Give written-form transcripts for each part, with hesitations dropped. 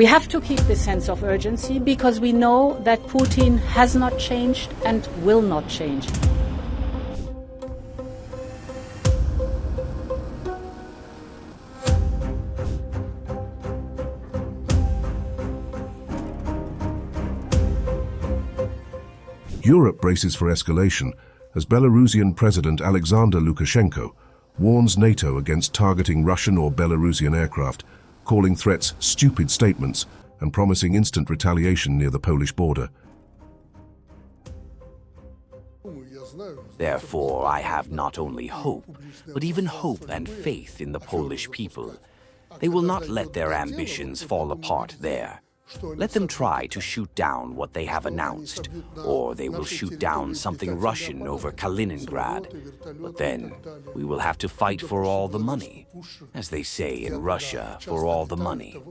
We have to keep this sense of urgency because we know that Putin has not changed and will not change. Europe braces for escalation as Belarusian President Alexander Lukashenko warns NATO against targeting Russian or Belarusian aircraft, calling threats stupid statements and promising instant retaliation near the Polish border. Therefore, I have not only hope, but even hope and faith in the Polish people. They will not let their ambitions fall apart there. Let them try to shoot down what they have announced, or they will shoot down something Russian over Kaliningrad. But then we will have to fight for all the money, as they say in Russia, for all the money.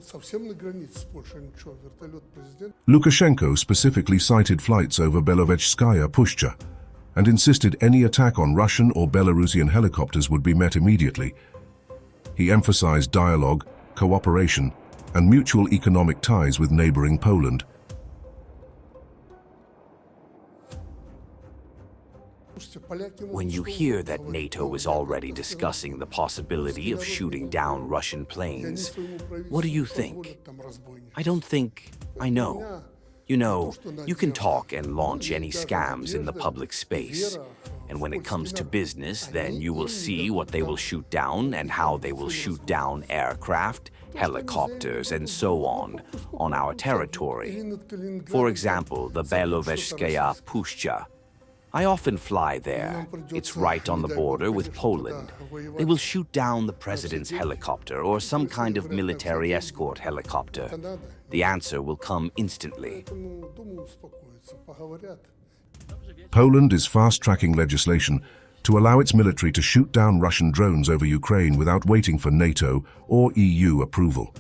Lukashenko specifically cited flights over Belovetskaya Pushcha and insisted any attack on Russian or Belarusian helicopters would be met immediately. He emphasized dialogue, cooperation, and mutual economic ties with neighboring Poland. When you hear that NATO is already discussing the possibility of shooting down Russian planes, what do you think? I don't think I know. You know, you can talk and launch any scams in the public space. And when it comes to business, then you will see what they will shoot down and how they will shoot down aircraft, helicopters, and so on our territory. For example, the Belovetskaya Pushcha. I often fly there. It's right on the border with Poland. They will shoot down the president's helicopter or some kind of military escort helicopter. The answer will come instantly. Poland is fast-tracking legislation to allow its military to shoot down Russian drones over Ukraine without waiting for NATO or EU approval.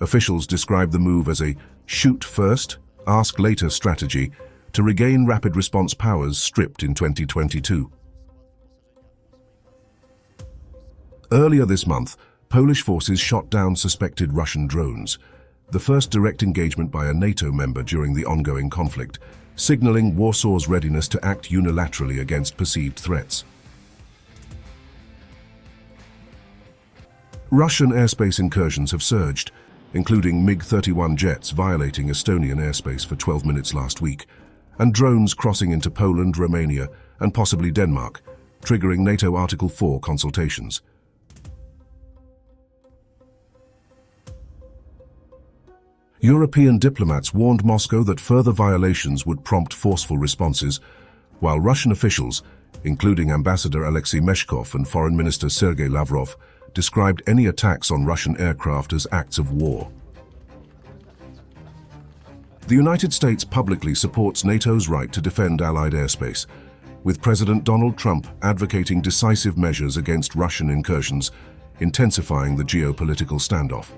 Officials describe the move as a shoot first, ask later strategy to regain rapid response powers stripped in 2022. Earlier this month, Polish forces shot down suspected Russian drones, the first direct engagement by a NATO member during the ongoing conflict, signaling Warsaw's readiness to act unilaterally against perceived threats. Russian airspace incursions have surged, including MiG-31 jets violating Estonian airspace for 12 minutes last week, and drones crossing into Poland, Romania, and possibly Denmark, triggering NATO Article 4 consultations. European diplomats warned Moscow that further violations would prompt forceful responses, while Russian officials, including Ambassador Alexei Meshkov and Foreign Minister Sergei Lavrov, described any attacks on Russian aircraft as acts of war. The United States publicly supports NATO's right to defend Allied airspace, with President Donald Trump advocating decisive measures against Russian incursions, intensifying the geopolitical standoff.